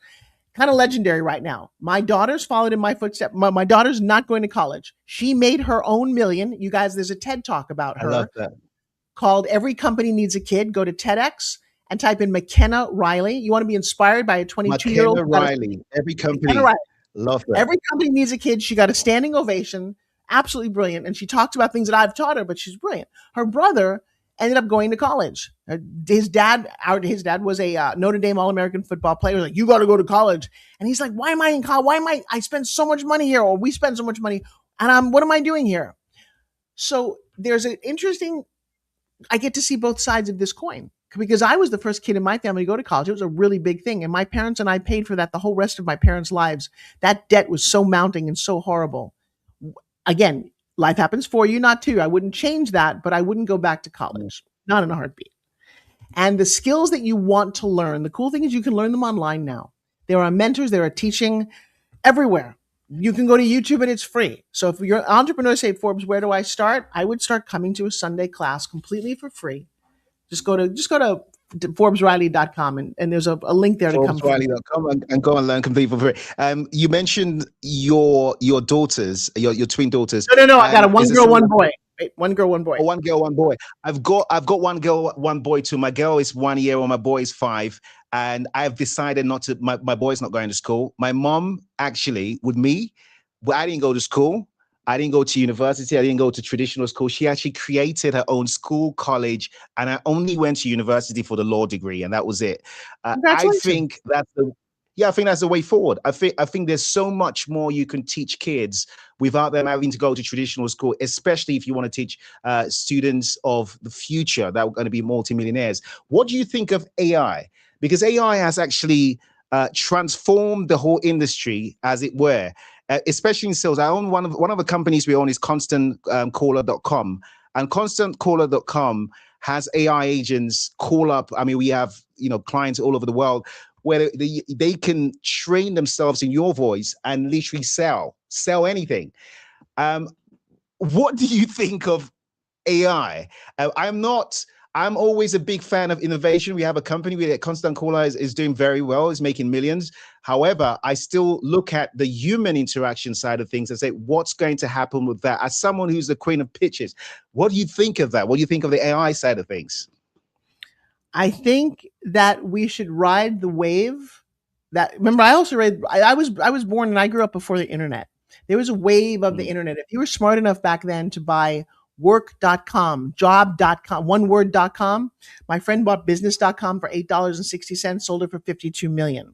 Speaker 3: Kind of legendary right now. My daughter's followed in my footsteps. My daughter's not going to college. She made her own million. You guys, there's a TED Talk about her.
Speaker 2: I love that.
Speaker 3: Called Every Company Needs a Kid. Go to TEDx and type in McKenna Riley. You want to be inspired by a 22-year-old?
Speaker 2: McKenna Riley. Every company. Love that.
Speaker 3: Every company needs a kid. She got a standing ovation. Absolutely brilliant. And she talks about things that I've taught her, but she's brilliant. Her brother ended up going to college. His dad was a Notre Dame All-American football player. He was like, you got to go to college. And he's like, why am I in college? I spend so much money here, or we spend so much money. And what am I doing here? So there's an interesting, I get to see both sides of this coin because I was the first kid in my family to go to college. It was a really big thing. And my parents and I paid for that the whole rest of my parents' lives. That debt was so mounting and so horrible. Again, life happens for you, not to you. I wouldn't change that, but I wouldn't go back to college. Not in a heartbeat. And the skills that you want to learn, the cool thing is you can learn them online now. There are mentors, there are teaching everywhere. You can go to YouTube and it's free. So if you're an entrepreneur, say, Forbes, where do I start? I would start coming to a Sunday class completely for free. Just go to ForbesRiley.com and there's a link there to come.
Speaker 2: ForbesRiley.com and go and learn completely for free. You mentioned your daughters, your twin daughters.
Speaker 3: No. I got a one girl, one boy. Wait, one girl, one boy.
Speaker 2: Oh, one girl, one boy. I've got one girl, one boy too. My girl is 1 year old. My boy is 5. And I've decided not to. My boy's not going to school. My mom actually, with me, I didn't go to school. I didn't go to university. I didn't go to traditional school. She actually created her own school, college, and I only went to university for the law degree, and that was it. I think that's the way forward. I think there's so much more you can teach kids without them having to go to traditional school, especially if you want to teach students of the future that are going to be multimillionaires. What do you think of AI? Because AI has actually transformed the whole industry, as it were. Especially in sales. I own one of the companies we own is ConstantCaller.com, and ConstantCaller.com has AI agents call up. I mean, we have clients all over the world where they can train themselves in your voice and literally sell anything. What do you think of AI? I'm always a big fan of innovation. We have a company that Constant Caller is doing very well, is making millions. However, I still look at the human interaction side of things and say, what's going to happen with that? As someone who's the queen of pitches, what do you think of that? What do you think of the AI side of things?
Speaker 3: I think that we should ride the wave. Remember, I also read, I was born and I grew up before the internet. There was a wave of the internet. If you were smart enough back then to buy work.com, job.com, oneword.com. My friend bought business.com for $8.60, sold it for $52 million.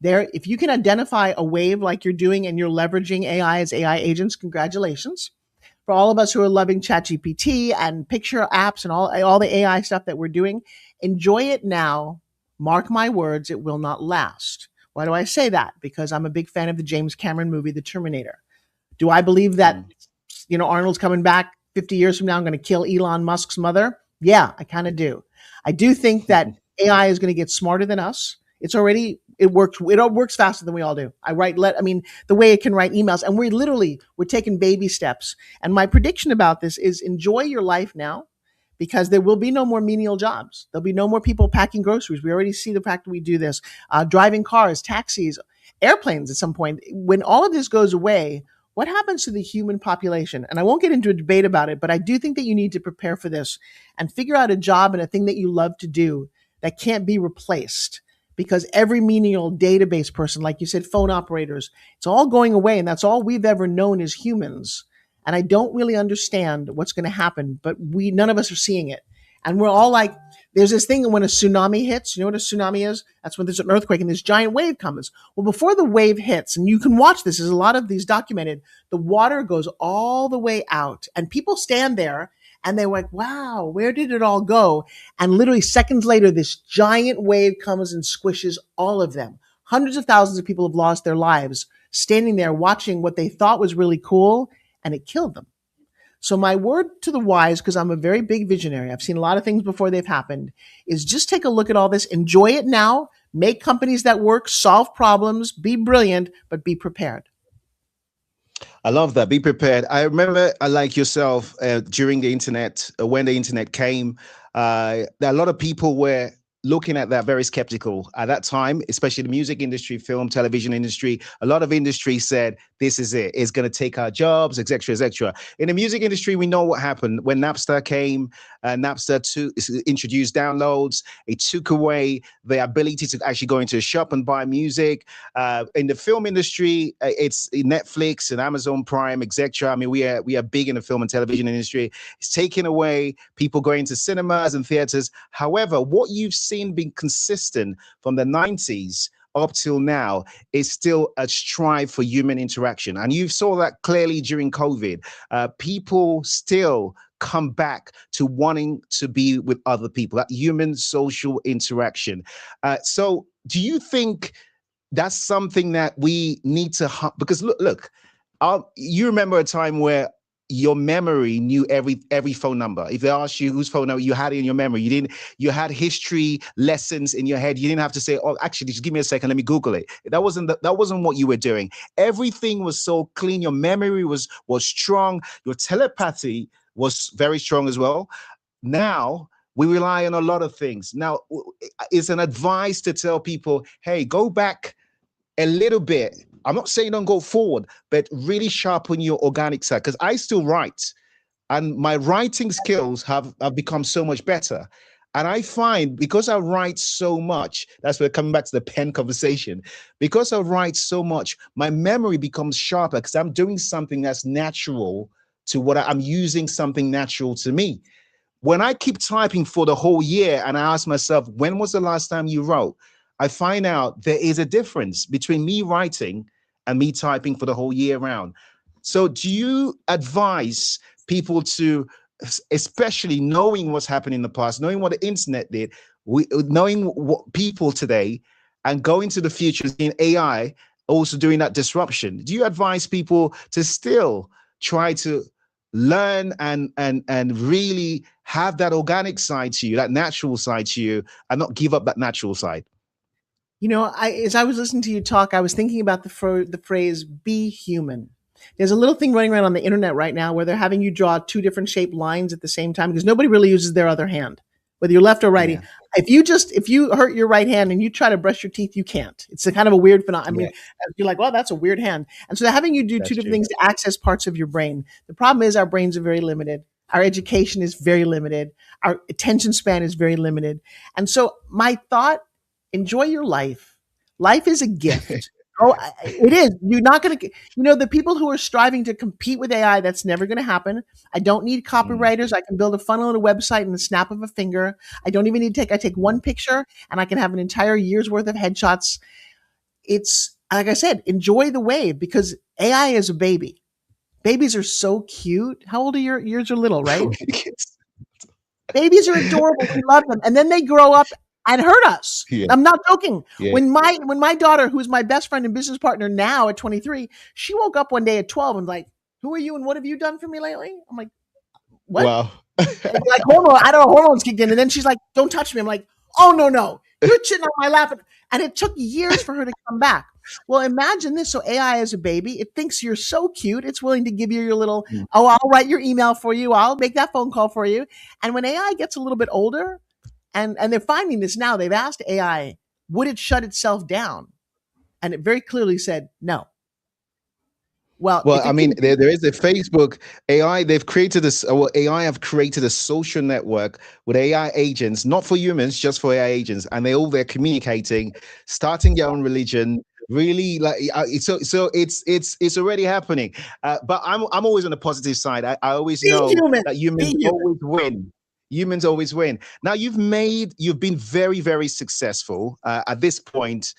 Speaker 3: If you can identify a wave like you're doing and you're leveraging AI as AI agents, congratulations. For all of us who are loving ChatGPT and picture apps and all the AI stuff that we're doing, enjoy it now. Mark my words, it will not last. Why do I say that? Because I'm a big fan of the James Cameron movie, The Terminator. Do I believe that, Arnold's coming back 50 years from now, I'm going to kill Elon Musk's mother? Yeah, I kind of do. I do think that AI is going to get smarter than us. It works faster than we all do. The way it can write emails, and we're taking baby steps. And my prediction about this is enjoy your life now, because there will be no more menial jobs. There'll be no more people packing groceries. We already see the fact that we do this, driving cars, taxis, airplanes at some point. When all of this goes away, what happens to the human population? And I won't get into a debate about it, but I do think that you need to prepare for this and figure out a job and a thing that you love to do that can't be replaced. Because every menial database person, like you said, phone operators, it's all going away. And that's all we've ever known as humans. And I don't really understand what's going to happen, but none of us are seeing it. And we're all like, there's this thing when a tsunami hits, you know what a tsunami is? That's when there's an earthquake and this giant wave comes. Well, before the wave hits, and you can watch this, there's a lot of these documented, the water goes all the way out and people stand there and they're like, wow, where did it all go? And literally seconds later, this giant wave comes and squishes all of them. Hundreds of thousands of people have lost their lives standing there watching what they thought was really cool, and it killed them. So my word to the wise, because I'm a very big visionary, I've seen a lot of things before they've happened, is just take a look at all this, enjoy it now, make companies that work, solve problems, be brilliant, but be prepared.
Speaker 2: I love that. Be prepared. I remember, like yourself, during the internet, when the internet came, there a lot of people were looking at that very skeptical at that time, especially the music industry, film, television industry. A lot of industry said, this is it. It's going to take our jobs, et cetera, et cetera. In the music industry, we know what happened. When Napster came, introduced downloads. It took away the ability to actually go into a shop and buy music. In the film industry, it's Netflix and Amazon Prime, et cetera. I mean, we are big in the film and television industry. It's taken away people going to cinemas and theaters. However, what you've seen being consistent from the 90s up till now is still a strive for human interaction. And you saw that clearly during COVID. People still come back to wanting to be with other people, that human social interaction. So do you think that's something that we need to, because look, you remember a time where your memory knew every phone number. If they asked you whose phone number, you had it in your memory. You had history lessons in your head. You didn't have to say, oh, actually, just give me a second, let me Google it. That wasn't what you were doing. Everything was so clean. Your memory was strong. Your telepathy was very strong as well. Now we rely on a lot of things. Now it's an advice to tell people, hey, go back a little bit. I'm not saying don't go forward, but really sharpen your organic side, because I still write and my writing skills have become so much better. And I find, because I write so much, that's where coming back to the pen conversation, because I write so much, my memory becomes sharper because I'm doing something that's natural to what I'm using, something natural to me. When I keep typing for the whole year and I ask myself, when was the last time you wrote? I find out there is a difference between me writing and me typing for the whole year round. So do you advise people to, especially knowing what's happened in the past, knowing what the internet did, knowing what people today, and going to the future, seeing AI also doing that disruption, do you advise people to still try to learn and really have that organic side to you, that natural side to you, and not give up that natural side?
Speaker 3: You know, as I was listening to you talk, I was thinking about the phrase "be human." There's a little thing running around on the internet right now where they're having you draw two different shaped lines at the same time, because nobody really uses their other hand, whether you're left or righty. Yeah. If you hurt your right hand and you try to brush your teeth, you can't. It's a kind of a weird phenomenon. I mean, you're like, well, that's a weird hand. And so they're having you do two different things to access parts of your brain. The problem is our brains are very limited. Our education is very limited. Our attention span is very limited. And so my thought, enjoy your life. Life is a gift. Oh, it is. You're not going to, the people who are striving to compete with AI, that's never going to happen. I don't need copywriters. I can build a funnel and a website in the snap of a finger. I don't even need I take one picture and I can have an entire year's worth of headshots. It's, like I said, enjoy the wave, because AI is a baby. Babies are so cute. How old are yours are little, right? Babies are adorable. We love them. And then they grow up and hurt us. Yeah. I'm not joking. Yeah. When my daughter, who's my best friend and business partner now at 23, she woke up one day at 12 and like, who are you and what have you done for me lately? I'm like, what? Wow. Like hormones kicked in, and then she's like, don't touch me. I'm like, oh no, twitching on my lap. And it took years for her to come back. Well, imagine this. So AI is a baby. It thinks you're so cute. It's willing to give you your little, oh, I'll write your email for you. I'll make that phone call for you. And when AI gets a little bit older, and they're finding this now, they've asked AI, would it shut itself down? And it very clearly said no. Well,
Speaker 2: I mean, there is a Facebook AI. They've created this. Well, AI have created a social network with AI agents, not for humans, just for AI agents, and they're communicating, starting their own religion. Really, like so it's already happening. But I'm always on the positive side. I always know that humans always win. Humans always win. Now you've been very, very successful. At this point,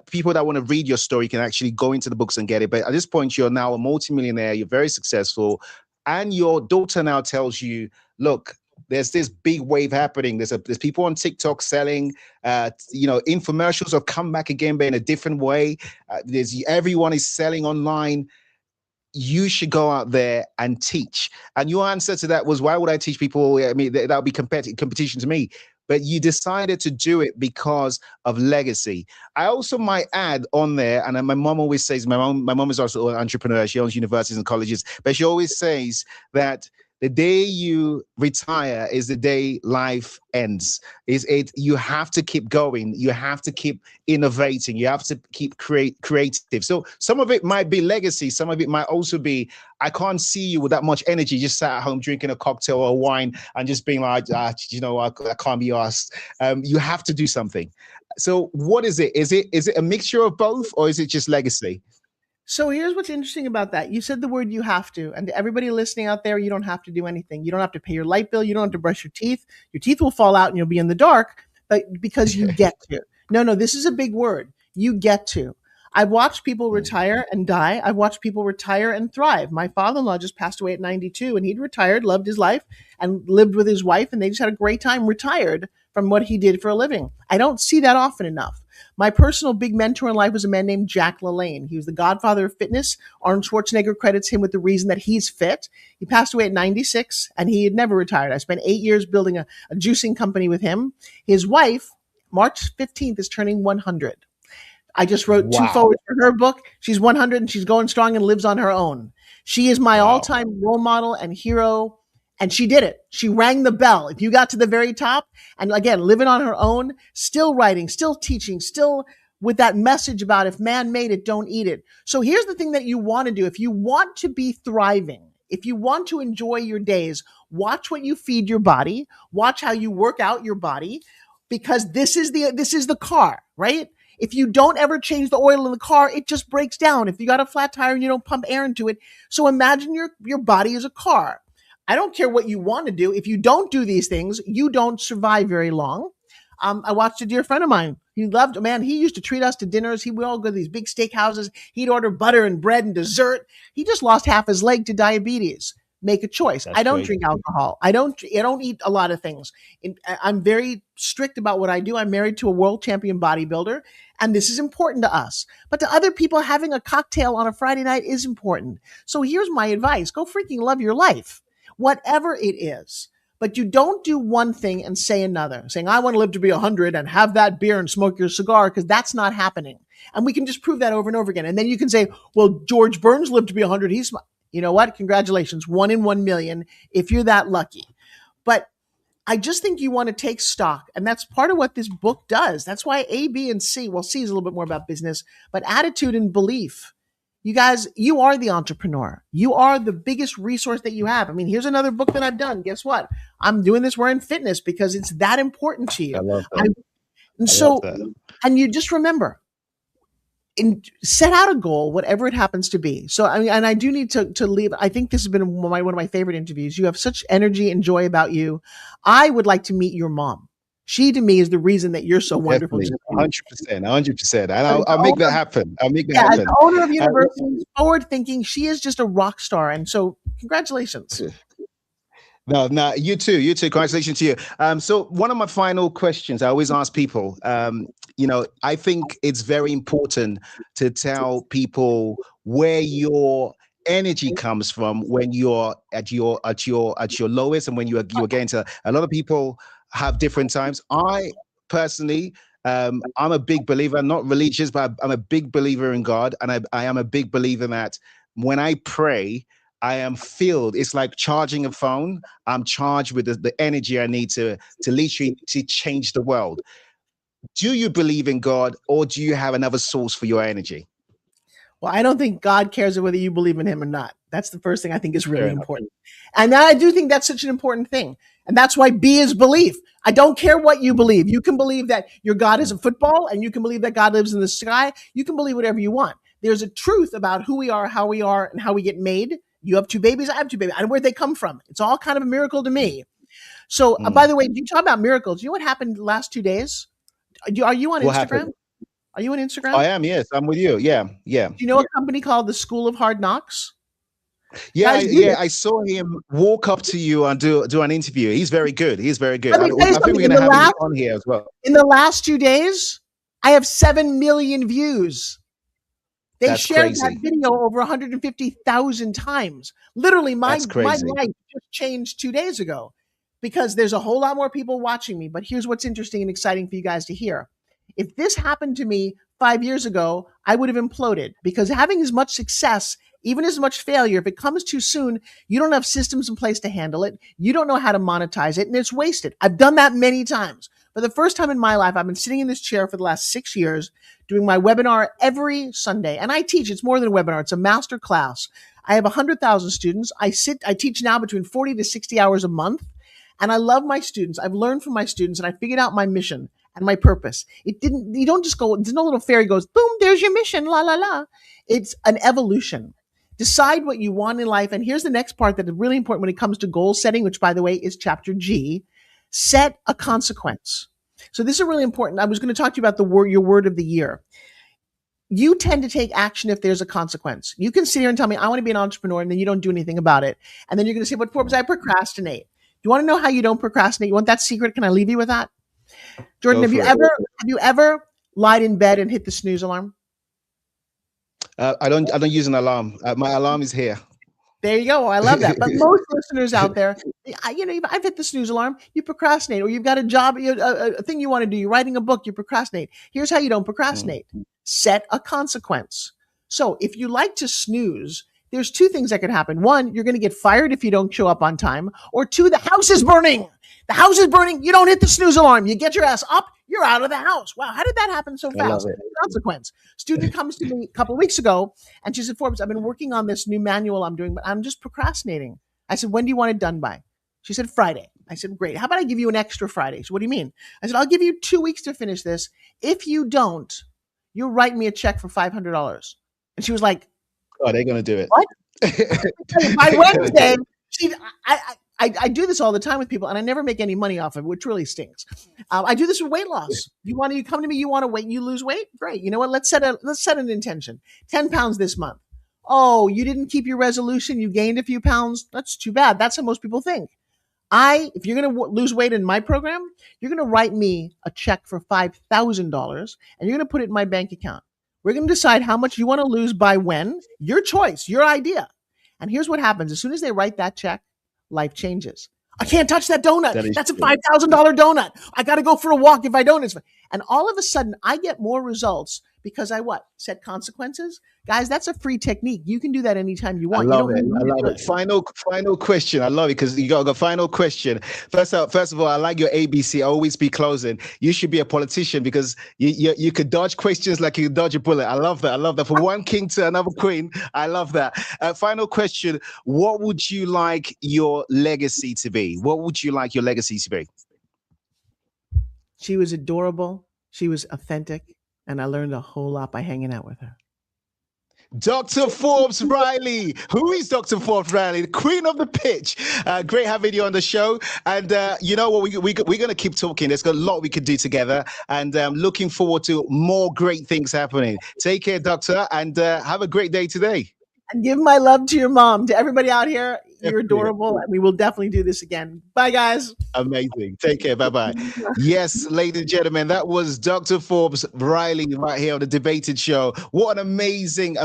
Speaker 2: people that want to read your story can actually go into the books and get it. But at this point, you're now a multimillionaire. You're very successful. And your daughter now tells you, look, there's this big wave happening. There's people on TikTok selling, infomercials have come back again, but in a different way. Everyone is selling online. You should go out there and teach. And your answer to that was, why would I teach people? I mean, that would be competition to me. But you decided to do it because of legacy. I also might add on there, and my mom always says, my mom is also an entrepreneur. She owns universities and colleges, but she always says that the day you retire is the day life ends. You have to keep going. You have to keep innovating. You have to keep creative. So some of it might be legacy. Some of it might also be, I can't see you with that much energy, just sat at home drinking a cocktail or wine and just being like, I can't be asked. You have to do something. So what is it? Is it a mixture of both, or is it just legacy?
Speaker 3: So here's what's interesting about that. You said the word "you have to," and to everybody listening out there, you don't have to do anything. You don't have to pay your light bill. You don't have to brush your teeth. Your teeth will fall out and you'll be in the dark, but because you get to. No, this is a big word. You get to. I've watched people retire and die. I've watched people retire and thrive. My father-in-law just passed away at 92, and he'd retired, loved his life, and lived with his wife, and they just had a great time, retired from what he did for a living. I don't see that often enough. My personal big mentor in life was a man named Jack LaLanne. He was the godfather of fitness. Arnold Schwarzenegger credits him with the reason that he's fit. He passed away at 96, and he had never retired. I spent 8 years building a juicing company with him. His wife, March 15th, is turning 100. I just wrote 2 forwards for her book. She's 100 and she's going strong and lives on her own. She is my all-time role model and hero. And she did it. She rang the bell. If you got to the very top, and again, living on her own, still writing, still teaching, still with that message about if man made it, don't eat it. So here's the thing that you want to do. If you want to be thriving, if you want to enjoy your days, watch what you feed your body, watch how you work out your body, because this is the car, right? If you don't ever change the oil in the car, it just breaks down. If you got a flat tire and you don't pump air into it. So imagine your body is a car. I don't care what you want to do. If you don't do these things, you don't survive very long. I watched a dear friend of mine. He used to treat us to dinners. We all go to these big steakhouses. He'd order butter and bread and dessert. He just lost half his leg to diabetes. Make a choice. I don't drink alcohol. I don't eat a lot of things. I'm very strict about what I do. I'm married to a world champion bodybuilder, and this is important to us. But to other people, having a cocktail on a Friday night is important. So here's my advice. Go freaking love your life, whatever it is. But you don't do one thing and say another, saying, I want to live to be 100 and have that beer and smoke your cigar, because that's not happening. And we can just prove that over and over again. And then you can say, well, George Burns lived to be 100. You know what? Congratulations. 1 in 1 million if you're that lucky. But I just think you want to take stock. And that's part of what this book does. That's why A, B, and C, well, C is a little bit more about business, but attitude and belief. You guys, you are the entrepreneur. You are the biggest resource that you have. I mean, here's another book that I've done. Guess what? I'm doing this. We're in fitness because it's that important to you.
Speaker 2: I love that.
Speaker 3: And you just remember, set out a goal, whatever it happens to be. So, I mean, and I do need to leave. I think this has been one of my favorite interviews. You have such energy and joy about you. I would like to meet your mom. She, to me, is the reason that you're so wonderful.
Speaker 2: 100%. And I'll make that happen. As
Speaker 3: the owner of universities, forward thinking, she is just a rock star. And so congratulations.
Speaker 2: No, you too. Congratulations to you. So one of my final questions I always ask people, I think it's very important to tell people where your energy comes from when you're at your lowest and when you're getting to. A lot of people have different times. I personally I'm a big believer, not religious, but I'm a big believer in God. And I am a big believer that when I pray, I am filled. It's like charging a phone. I'm charged with the energy I need to literally to change the world. Do you believe in God, or do you have another source for your energy?
Speaker 3: Well, I don't think God cares whether you believe in him or not. That's the first thing I think is
Speaker 2: Fair
Speaker 3: really
Speaker 2: enough.
Speaker 3: important. And I do think that's such an important thing. And that's why B is belief. I don't care what you believe. You can believe that your God is a football, and you can believe that God lives in the sky. You can believe whatever you want. There's a truth about who we are, and how we get made. You have two babies, I have two babies. And where'd they come from? It's all kind of a miracle to me. So, by the way, you talk about miracles. You know what happened the last 2 days? Are you on
Speaker 2: What
Speaker 3: Instagram?
Speaker 2: happened?
Speaker 3: Are you on Instagram?
Speaker 2: I am. Yes, I'm with you. Yeah, yeah.
Speaker 3: Do you know a company called the School of Hard Knocks?
Speaker 2: Yeah,
Speaker 3: Guys,
Speaker 2: I saw him walk up to you and do an interview. He's very good. He's very good.
Speaker 3: Let me tell you
Speaker 2: I think we're
Speaker 3: something.
Speaker 2: going to have him on here as well.
Speaker 3: In the last 2 days, I have 7 million views. They
Speaker 2: That's
Speaker 3: shared
Speaker 2: crazy.
Speaker 3: that video over 150,000 times. Literally, my
Speaker 2: That's crazy.
Speaker 3: life just changed 2 days ago because there's a whole lot more people watching me. But here's what's interesting and exciting for you guys to hear. If this happened to me 5 years ago, I would have imploded, because having as much success, even as much failure, if it comes too soon, you don't have systems in place to handle it. You don't know how to monetize it, and it's wasted. I've done that many times. For the first time in my life, I've been sitting in this chair for the last 6 years doing my webinar every Sunday. And I teach. It's more than a webinar. It's a master class. I have 100,000 students. I teach now between 40 to 60 hours a month. And I love my students. I've learned from my students, and I figured out my mission and my purpose. You don't just go, there's no little fairy goes, boom, there's your mission, la, la, la. It's an evolution. Decide what you want in life. And here's the next part that is really important when it comes to goal setting, which, by the way, is chapter G. Set a consequence. So this is really important. I was going to talk to you about your word of the year. You tend to take action if there's a consequence. You can sit here and tell me, I want to be an entrepreneur, and then you don't do anything about it. And then you're going to say, but Forbes, I procrastinate. You want to know how you don't procrastinate? You want that secret? Can I leave you with that? Jordan, have you ever lied in bed and hit the snooze alarm?
Speaker 2: I don't use an alarm. My alarm is here.
Speaker 3: There you go. I love that. But most listeners out there, I've hit the snooze alarm. You procrastinate, or you've got a job, a thing you want to do. You're writing a book. You procrastinate. Here's how you don't procrastinate. Set a consequence. So if you like to snooze, there's two things that could happen. One, you're going to get fired if you don't show up on time. Or two, the house is burning. The house is burning. You don't hit the snooze alarm. You get your ass up. You're out of the house. Wow, how did that happen so fast? Consequence. Student comes to me a couple of weeks ago, and she said, Forbes, I've been working on this new manual I'm doing, but I'm just procrastinating. I said, when do you want it done by? She said, Friday. I said, great. How about I give you an extra Friday? So what do you mean? I said, I'll give you 2 weeks to finish this. If you don't, you'll write me a check for $500. And she was like,
Speaker 2: oh, they're going to do it.
Speaker 3: What? By Wednesday, I do this all the time with people, and I never make any money off of it, which really stinks. I do this with weight loss. You come to me, you want to wait, you lose weight? Great. You know what? Let's set an intention. 10 pounds this month. Oh, you didn't keep your resolution. You gained a few pounds. That's too bad. That's how most people think. If you're going to lose weight in my program, you're going to write me a check for $5,000, and you're going to put it in my bank account. We're going to decide how much you want to lose by when. Your choice, your idea. And here's what happens. As soon as they write that check, life changes. I can't touch that donut. That's a $5,000 donut. I got to go for a walk. If I don't, and all of a sudden I get more results because I set consequences. Guys, that's a free technique. You can do that anytime you want.
Speaker 2: I love it. Final question. I love it because you got a final question. First of all, I like your ABC. Always be closing. You should be a politician because you could dodge questions like you could dodge a bullet. I love that. From one king to another queen. I love that. Final question. What would you like your legacy to be? What would you like your legacy to be?
Speaker 3: She was adorable. She was authentic. And I learned a whole lot by hanging out with her.
Speaker 2: Dr. Forbes Riley. Who is Dr. Forbes Riley? The queen of the pitch. Great having you on the show. And you know what? We're going to keep talking. There's a lot we could do together. And I'm looking forward to more great things happening. Take care, Doctor, and have a great day today.
Speaker 3: And give my love to your mom. To everybody out here, you're adorable. And we will definitely do this again. Bye, guys.
Speaker 2: Amazing. Take care. Bye-bye. Yes, ladies and gentlemen, that was Dr. Forbes Riley right here on the Debated Show. What an amazing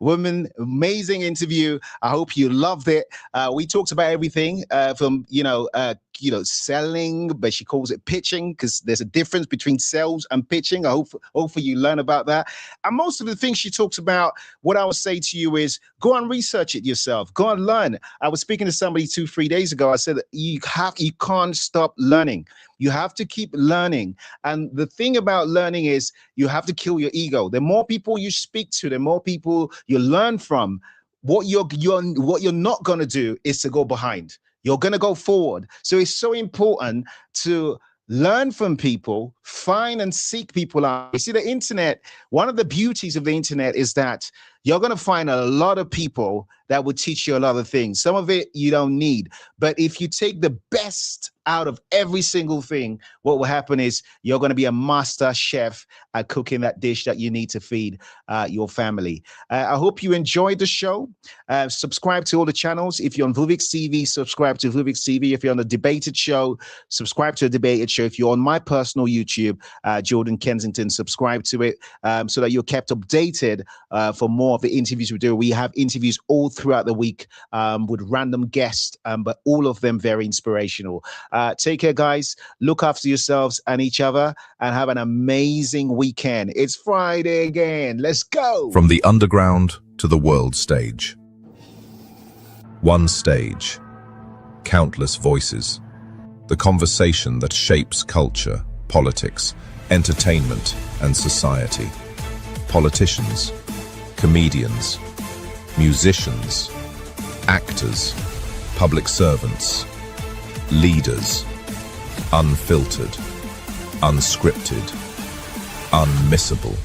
Speaker 2: woman, amazing interview. I hope you loved it. We talked about everything from, selling, but she calls it pitching because there's a difference between sales and pitching. Hopefully you learn about that. And most of the things she talks about, what I would say to you is go and research it yourself. Go and learn. I was speaking to somebody 2-3 days ago. I said that you can't stop learning. You have to keep learning. And the thing about learning is you have to kill your ego. The more people you speak to, the more people you learn from. What you're not going to do is to go behind. You're going to go forward. So it's so important to learn from people, find and seek people out. You see, the internet, one of the beauties of the internet is that you're going to find a lot of people that will teach you a lot of things. Some of it you don't need. But if you take the best out of every single thing, what will happen is you're going to be a master chef at cooking that dish that you need to feed your family. I hope you enjoyed the show. Subscribe to all the channels. If you're on Vuvix TV, subscribe to Vuvix TV. If you're on the Debated Show, subscribe to the Debated Show. If you're on my personal YouTube, Jordan Kensington, subscribe to it so that you're kept updated for more of the interviews we do. We have interviews all throughout the week with random guests, but all of them very inspirational. Take care, guys. Look after yourselves and each other and have an amazing weekend. It's Friday again. Let's go.
Speaker 1: From the underground to the world stage. One stage, countless voices. The conversation that shapes culture, politics, entertainment, and society. Politicians, comedians, musicians, actors, public servants, leaders, unfiltered, unscripted, unmissable.